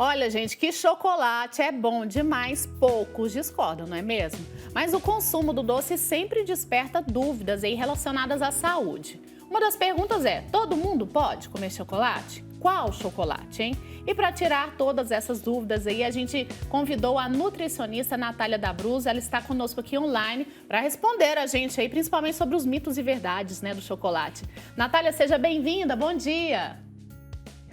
Olha, gente, que chocolate é bom demais, poucos discordam, não é mesmo? Mas o consumo do doce sempre desperta dúvidas aí relacionadas à saúde. Uma das perguntas é: todo mundo pode comer chocolate? Qual chocolate, hein? E para tirar todas essas dúvidas aí, a gente convidou a nutricionista Natália D'Abruzzo. Ela está conosco aqui online para responder a gente aí, principalmente sobre os mitos e verdades, né, do chocolate. Natália, seja bem-vinda, bom dia!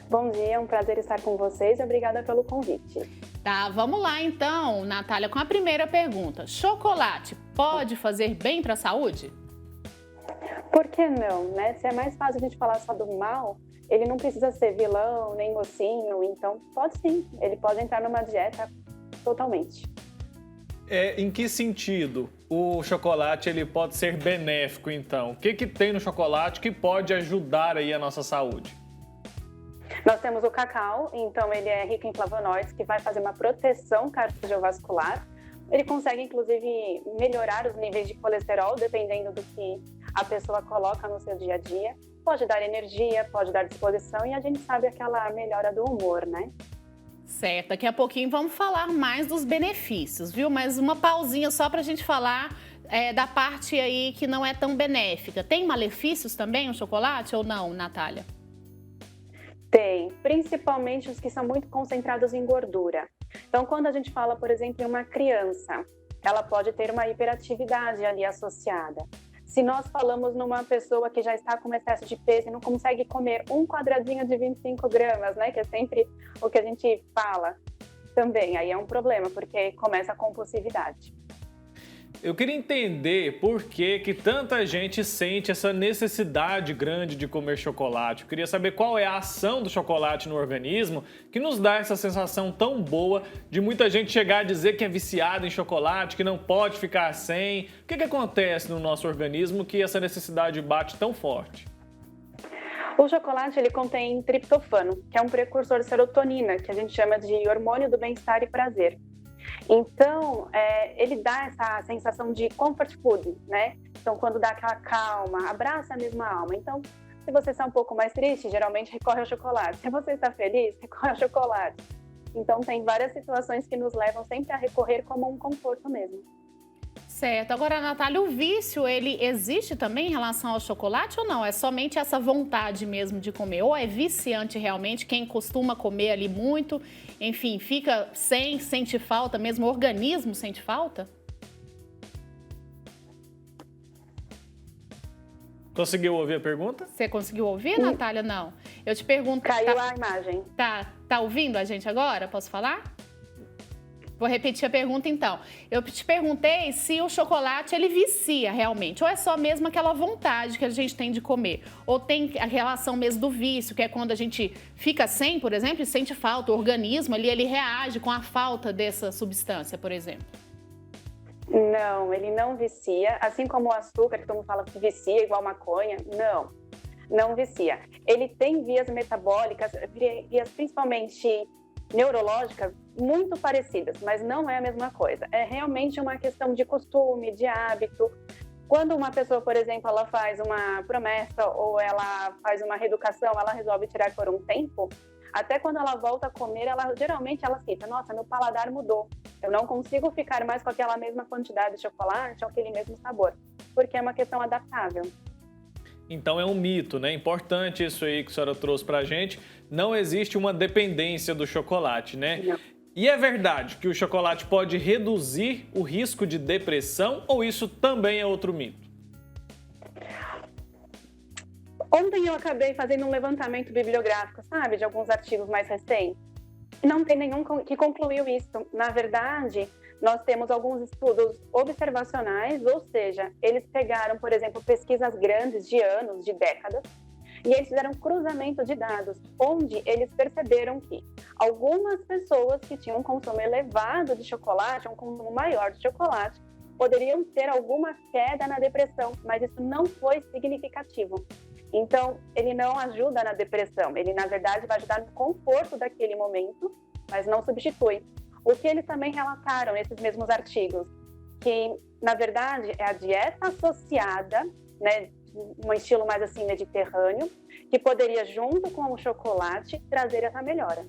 Bom dia, é um prazer estar com vocês e obrigada pelo convite. Tá, vamos lá então, Natália, com a primeira pergunta. Chocolate pode fazer bem para a saúde? Por que não, né? Se é mais fácil a gente falar só do mal, ele não precisa ser vilão, nem mocinho, então pode sim, ele pode entrar numa dieta totalmente. Em que sentido o chocolate ele pode ser benéfico, então? O que tem no chocolate que pode ajudar aí a nossa saúde? Nós temos o cacau, então ele é rico em flavonoides, que vai fazer uma proteção cardiovascular. Ele consegue, inclusive, melhorar os níveis de colesterol, dependendo do que a pessoa coloca no seu dia a dia. Pode dar energia, pode dar disposição e a gente sabe aquela melhora do humor, né? Certo, daqui a pouquinho vamos falar mais dos benefícios, viu? Mas uma pausinha só para a gente falar da parte aí que não é tão benéfica. Tem malefícios também o chocolate ou não, Natália? Tem, principalmente os que são muito concentrados em gordura. Então, quando a gente fala, por exemplo, em uma criança, ela pode ter uma hiperatividade ali associada. Se nós falamos numa pessoa que já está com excesso de peso e não consegue comer um quadradinho de 25 gramas, né, que é sempre o que a gente fala, também aí é um problema, porque começa a compulsividade. Eu queria entender por que tanta gente sente essa necessidade grande de comer chocolate. Eu queria saber qual é a ação do chocolate no organismo que nos dá essa sensação tão boa de muita gente chegar a dizer que é viciada em chocolate, que não pode ficar sem. O que acontece no nosso organismo que essa necessidade bate tão forte? O chocolate ele contém triptofano, que é um precursor de serotonina, que a gente chama de hormônio do bem-estar e prazer. Então, ele dá essa sensação de comfort food, né? Então, quando dá aquela calma, abraça a mesma alma. Então, se você está um pouco mais triste, geralmente recorre ao chocolate. Se você está feliz, recorre ao chocolate. Então, tem várias situações que nos levam sempre a recorrer como um conforto mesmo. Certo. Agora, Natália, o vício, ele existe também em relação ao chocolate ou não? É somente essa vontade mesmo de comer? Ou é viciante realmente quem costuma comer ali muito, enfim, fica sente falta mesmo, o organismo sente falta? Conseguiu ouvir a pergunta? Você conseguiu ouvir, Natália? Não. Eu te pergunto... Caiu a imagem. Tá ouvindo a gente agora? Posso falar? Vou repetir a pergunta, então. Eu te perguntei se o chocolate, ele vicia realmente, ou é só mesmo aquela vontade que a gente tem de comer, ou tem a relação mesmo do vício, que é quando a gente fica sem, por exemplo, e sente falta, o organismo ali, ele reage com a falta dessa substância, por exemplo. Não, ele não vicia, assim como o açúcar, que todo mundo fala que vicia igual maconha, não vicia. Ele tem vias metabólicas, vias principalmente neurológicas, muito parecidas, mas não é a mesma coisa. É realmente uma questão de costume, de hábito. Quando uma pessoa, por exemplo, ela faz uma promessa ou ela faz uma reeducação, ela resolve tirar por um tempo, até quando ela volta a comer, geralmente ela cita: nossa, meu paladar mudou. Eu não consigo ficar mais com aquela mesma quantidade de chocolate ou aquele mesmo sabor, porque é uma questão adaptável. Então é um mito, né? Importante isso aí que a senhora trouxe pra gente. Não existe uma dependência do chocolate, né? Não. E é verdade que o chocolate pode reduzir o risco de depressão ou isso também é outro mito? Ontem eu acabei fazendo um levantamento bibliográfico, sabe, de alguns artigos mais recentes. Não tem nenhum que concluiu isso. Na verdade, nós temos alguns estudos observacionais, ou seja, eles pegaram, por exemplo, pesquisas grandes de anos, de décadas, e eles fizeram cruzamento de dados, onde eles perceberam que algumas pessoas que tinham um consumo elevado de chocolate, um consumo maior de chocolate, poderiam ter alguma queda na depressão, mas isso não foi significativo. Então, ele não ajuda na depressão, ele, na verdade, vai ajudar no conforto daquele momento, mas não substitui. O que eles também relataram nesses mesmos artigos, que, na verdade, é a dieta associada, né, um estilo mais assim mediterrâneo, que poderia, junto com o chocolate, trazer essa melhora.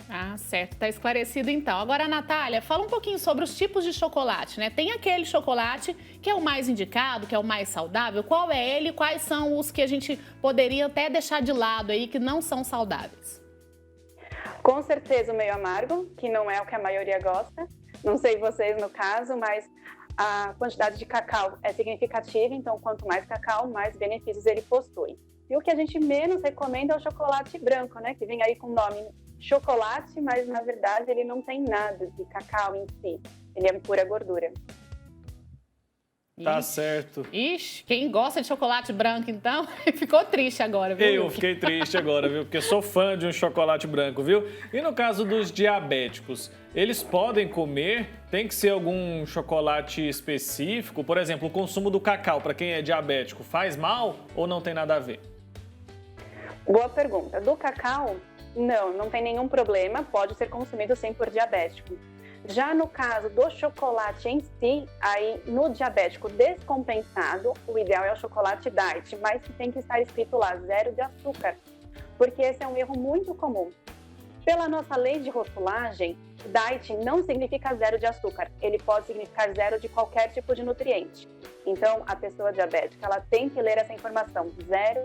Ah, certo, tá esclarecido então. Agora, Natália, fala um pouquinho sobre os tipos de chocolate, né? Tem aquele chocolate que é o mais indicado, que é o mais saudável. Qual é ele? Quais são os que a gente poderia até deixar de lado aí, que não são saudáveis? Com certeza o meio amargo, que não é o que a maioria gosta. Não sei vocês no caso, mas a quantidade de cacau é significativa, então quanto mais cacau, mais benefícios ele possui. E o que a gente menos recomenda é o chocolate branco, né? Que vem aí com o nome chocolate, mas na verdade ele não tem nada de cacau em si. Ele é pura gordura. Tá certo. Ixi, quem gosta de chocolate branco, então, ficou triste agora, viu? Eu fiquei triste agora, viu? Porque sou fã de um chocolate branco, viu? E no caso dos diabéticos, eles podem comer? Tem que ser algum chocolate específico? Por exemplo, o consumo do cacau, para quem é diabético, faz mal ou não tem nada a ver? Boa pergunta. Do cacau, não tem nenhum problema, pode ser consumido sim por diabético. Já no caso do chocolate em si, aí no diabético descompensado, o ideal é o chocolate diet, mas que tem que estar escrito lá, 0 de açúcar, porque esse é um erro muito comum. Pela nossa lei de rotulagem, diet não significa 0 de açúcar, ele pode significar 0 de qualquer tipo de nutriente. Então, a pessoa diabética, ela tem que ler essa informação, 0.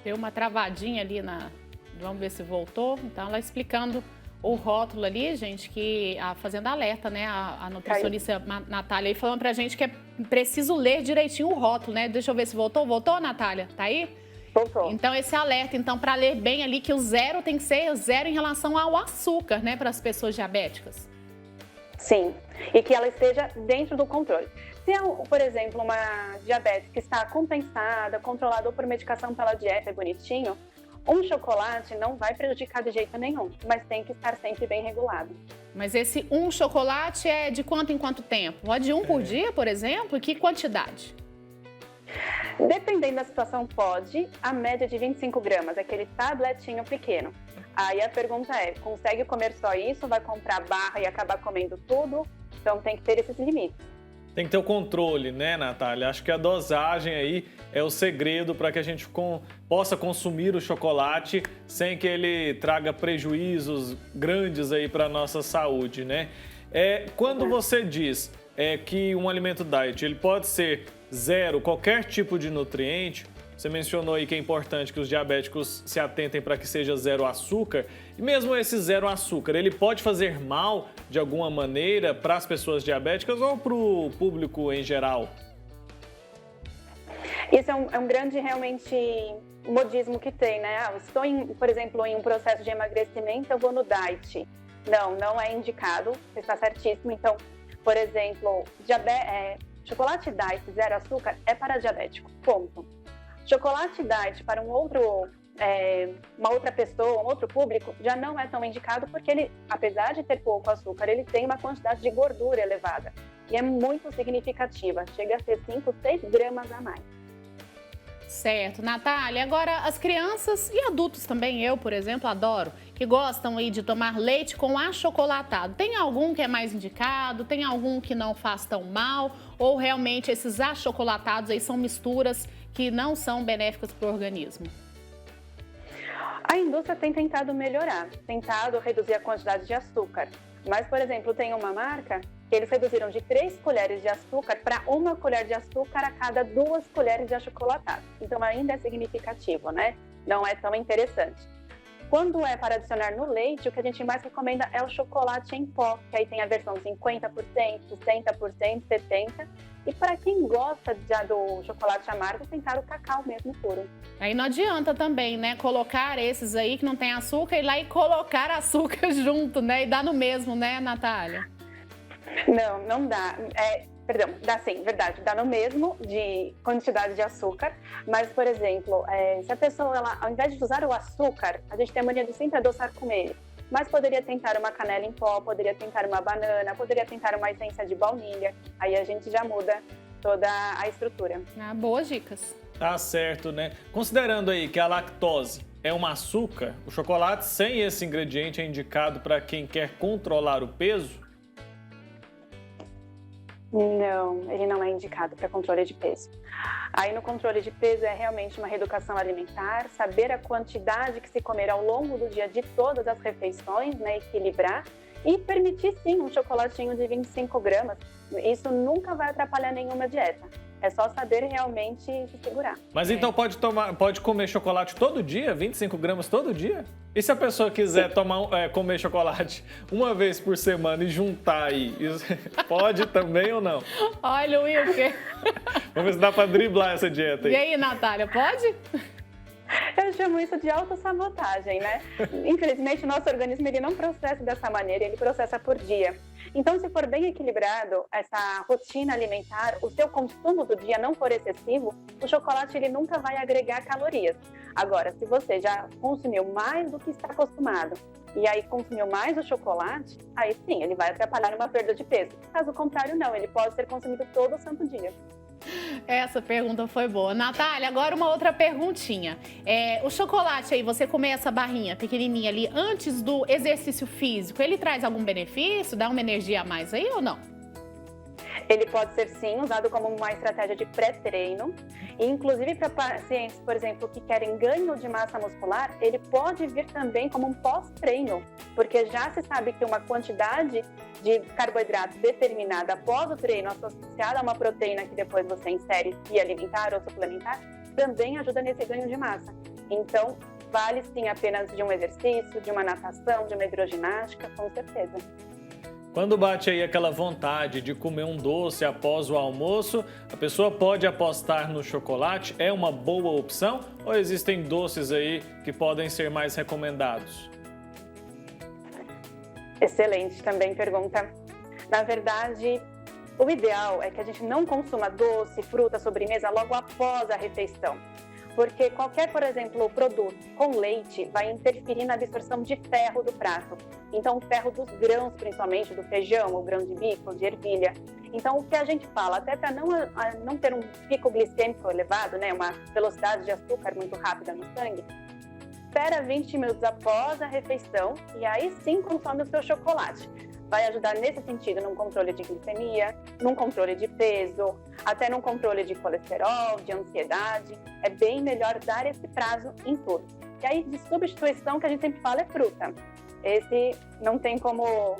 Deu uma travadinha ali Vamos ver se voltou. Então, ela explicando o rótulo ali, gente, que fazendo alerta, né? A nutricionista Natália aí falando pra gente que é preciso ler direitinho o rótulo, né? Deixa eu ver se voltou. Voltou, Natália? Tá aí? Voltou. Então, esse alerta, então, para ler bem ali, que o 0 tem que ser 0 em relação ao açúcar, né? Para as pessoas diabéticas. Sim, e que ela esteja dentro do controle. Se é, por exemplo, uma diabetes que está compensada, controlada por medicação pela dieta, é bonitinho, um chocolate não vai prejudicar de jeito nenhum, mas tem que estar sempre bem regulado. Mas esse chocolate é de quanto em quanto tempo? Pode por dia, por exemplo? E que quantidade? Dependendo da situação, pode. A média de 25 gramas, aquele tabletinho pequeno. Aí a pergunta é, consegue comer só isso? Vai comprar barra e acabar comendo tudo? Então tem que ter esses limites. Tem que ter o controle, né, Natália? Acho que a dosagem aí é o segredo para que a gente possa consumir o chocolate sem que ele traga prejuízos grandes aí para a nossa saúde, né? Quando você diz que um alimento diet ele pode ser 0, qualquer tipo de nutriente, você mencionou aí que é importante que os diabéticos se atentem para que seja 0 açúcar. E mesmo esse 0 açúcar, ele pode fazer mal de alguma maneira para as pessoas diabéticas ou para o público em geral? Isso é um grande, realmente, modismo que tem, né? Estou, por exemplo, em um processo de emagrecimento, eu vou no diet. Não é indicado, você está certíssimo. Então, por exemplo, chocolate diet 0 açúcar é para diabético, ponto. Chocolate diet para uma outra pessoa, um outro público, já não é tão indicado porque ele, apesar de ter pouco açúcar, ele tem uma quantidade de gordura elevada e é muito significativa, chega a ser 5, 6 gramas a mais. Certo, Natália. Agora, as crianças e adultos também, eu, por exemplo, adoro, que gostam aí de tomar leite com achocolatado. Tem algum que é mais indicado? Tem algum que não faz tão mal? Ou realmente esses achocolatados aí são misturas que não são benéficas para o organismo? A indústria tem tentado melhorar, tentado reduzir a quantidade de açúcar. Mas, por exemplo, tem uma marca que eles reduziram de 3 colheres de açúcar para 1 colher de açúcar a cada 2 colheres de achocolatado. Então, ainda é significativo, né? Não é tão interessante. Quando é para adicionar no leite, o que a gente mais recomenda é o chocolate em pó, que aí tem a versão 50%, 60%, 70%. E para quem gosta já do chocolate amargo, tentar o cacau mesmo puro. Aí não adianta também, né, colocar esses aí que não tem açúcar e ir lá e colocar açúcar junto, né? E dá no mesmo, né, Natália? Não dá. Dá sim, verdade. Dá no mesmo de quantidade de açúcar. Mas, por exemplo, se a pessoa, ao invés de usar o açúcar, a gente tem a mania de sempre adoçar com ele. Mas poderia tentar uma canela em pó, poderia tentar uma banana, poderia tentar uma essência de baunilha. Aí a gente já muda toda a estrutura. Boas dicas. Tá certo, né? Considerando aí que a lactose é um açúcar, o chocolate sem esse ingrediente é indicado para quem quer controlar o peso? Não, ele não é indicado para controle de peso. Aí no controle de peso é realmente uma reeducação alimentar, saber a quantidade que se comer ao longo do dia de todas as refeições, né, equilibrar e permitir sim um chocolatinho de 25 gramas. Isso nunca vai atrapalhar nenhuma dieta. É só saber realmente se segurar. Mas então pode comer chocolate todo dia? 25 gramas todo dia? E se a pessoa quiser comer chocolate uma vez por semana e juntar aí, pode também ou não? Olha o Wilker. Vamos ver se dá para driblar essa dieta aí. E aí, Natália, pode? Eu chamo isso de autossabotagem, né? Infelizmente, o nosso organismo ele não processa dessa maneira, ele processa por dia. Então, se for bem equilibrado essa rotina alimentar, o seu consumo do dia não for excessivo, o chocolate ele nunca vai agregar calorias. Agora, se você já consumiu mais do que está acostumado e aí consumiu mais o chocolate, aí sim, ele vai atrapalhar uma perda de peso. Caso contrário, não, ele pode ser consumido todo santo dia. Essa pergunta foi boa. Natália, agora uma outra perguntinha. O chocolate aí, você comer essa barrinha pequenininha ali antes do exercício físico, ele traz algum benefício? Dá uma energia a mais aí ou não? Ele pode ser, sim, usado como uma estratégia de pré-treino. E, inclusive, para pacientes, por exemplo, que querem ganho de massa muscular, ele pode vir também como um pós-treino, porque já se sabe que uma quantidade de carboidrato determinada após o treino, associada a uma proteína que depois você insere via alimentar ou suplementar, também ajuda nesse ganho de massa. Então, vale, sim, apenas de um exercício, de uma natação, de uma hidroginástica, com certeza. Quando bate aí aquela vontade de comer um doce após o almoço, a pessoa pode apostar no chocolate? É uma boa opção? Ou existem doces aí que podem ser mais recomendados? Excelente também pergunta. Na verdade, o ideal é que a gente não consuma doce, fruta, sobremesa logo após a refeição. Porque qualquer, por exemplo, produto com leite vai interferir na absorção de ferro do prato. Então, o ferro dos grãos, principalmente do feijão, o grão de bico, de ervilha. Então, o que a gente fala, até para não ter um pico glicêmico elevado, né, uma velocidade de açúcar muito rápida no sangue, espera 20 minutos após a refeição e aí sim consome o seu chocolate. Vai ajudar nesse sentido num controle de glicemia, num controle de peso, até num controle de colesterol, de ansiedade. É bem melhor dar esse prazo em tudo. E aí, de substituição, que a gente sempre fala é fruta. Esse não tem como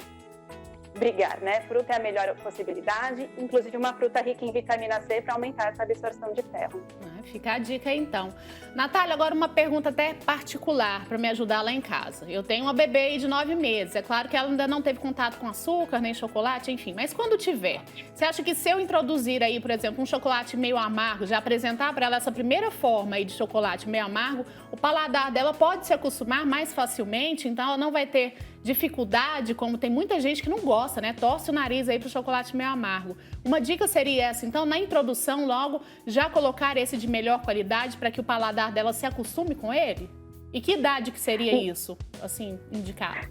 brigar, né? Fruta é a melhor possibilidade, inclusive uma fruta rica em vitamina C para aumentar essa absorção de ferro. Fica a dica aí, então. Natália, agora uma pergunta até particular para me ajudar lá em casa. Eu tenho uma bebê aí de 9 meses. É claro que ela ainda não teve contato com açúcar, nem chocolate, enfim. Mas quando tiver, você acha que se eu introduzir aí, por exemplo, um chocolate meio amargo, já apresentar para ela essa primeira forma aí de chocolate meio amargo, o paladar dela pode se acostumar mais facilmente, então ela não vai ter dificuldade, como tem muita gente que não gosta, né? Torce o nariz aí pro chocolate meio amargo. Uma dica seria essa, então, na introdução, logo, já colocar esse de melhor qualidade para que o paladar dela se acostume com ele? E que idade que seria isso, assim, indicado?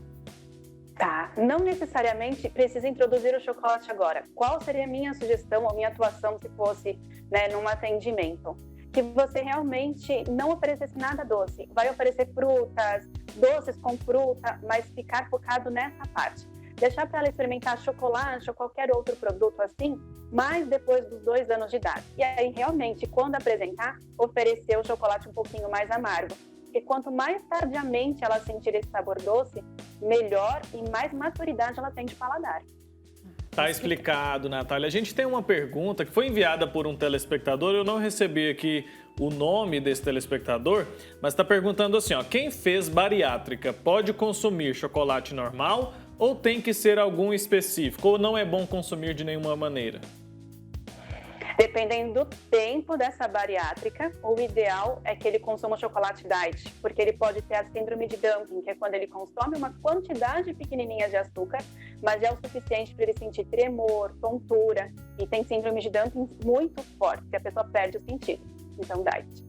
Tá, não necessariamente precisa introduzir o chocolate agora. Qual seria a minha sugestão ou minha atuação se fosse, né, num atendimento? Que você realmente não oferecesse nada doce. Vai oferecer frutas, doces com fruta, mas ficar focado nessa parte. Deixar para ela experimentar chocolate ou qualquer outro produto assim, mas depois dos 2 anos de idade. E aí, realmente, quando apresentar, oferecer o chocolate um pouquinho mais amargo. Porque quanto mais tardiamente ela sentir esse sabor doce, melhor e mais maturidade ela tem de paladar. Tá explicado, Natália. A gente tem uma pergunta que foi enviada por um telespectador. Eu não recebi aqui o nome desse telespectador, mas está perguntando assim, ó, quem fez bariátrica pode consumir chocolate normal ou tem que ser algum específico? Ou não é bom consumir de nenhuma maneira? Dependendo do tempo dessa bariátrica, o ideal é que ele consuma chocolate diet, porque ele pode ter a síndrome de dumping, que é quando ele consome uma quantidade pequenininha de açúcar, mas é o suficiente para ele sentir tremor, tontura, e tem síndrome de dumping muito forte, que a pessoa perde o sentido. Então, diet.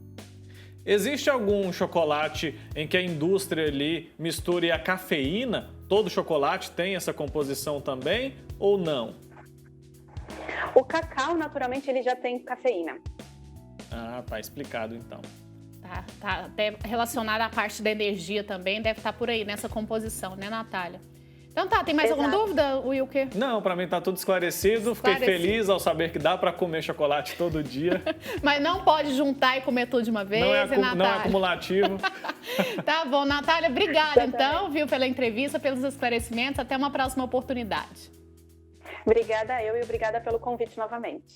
Existe algum chocolate em que a indústria ali misture a cafeína? Todo chocolate tem essa composição também ou não? O cacau, naturalmente, ele já tem cafeína. Ah, tá explicado então. Tá até relacionado à parte da energia também, deve estar por aí nessa composição, né, Natália? Então tá, tem mais alguma dúvida, Wilker? Não, pra mim tá tudo esclarecido. Fiquei feliz ao saber que dá pra comer chocolate todo dia. Mas não pode juntar e comer tudo de uma vez, não é acumulativo. Tá bom, Natália, obrigada então, viu, pela entrevista, pelos esclarecimentos. Até uma próxima oportunidade. Obrigada eu e obrigada pelo convite novamente.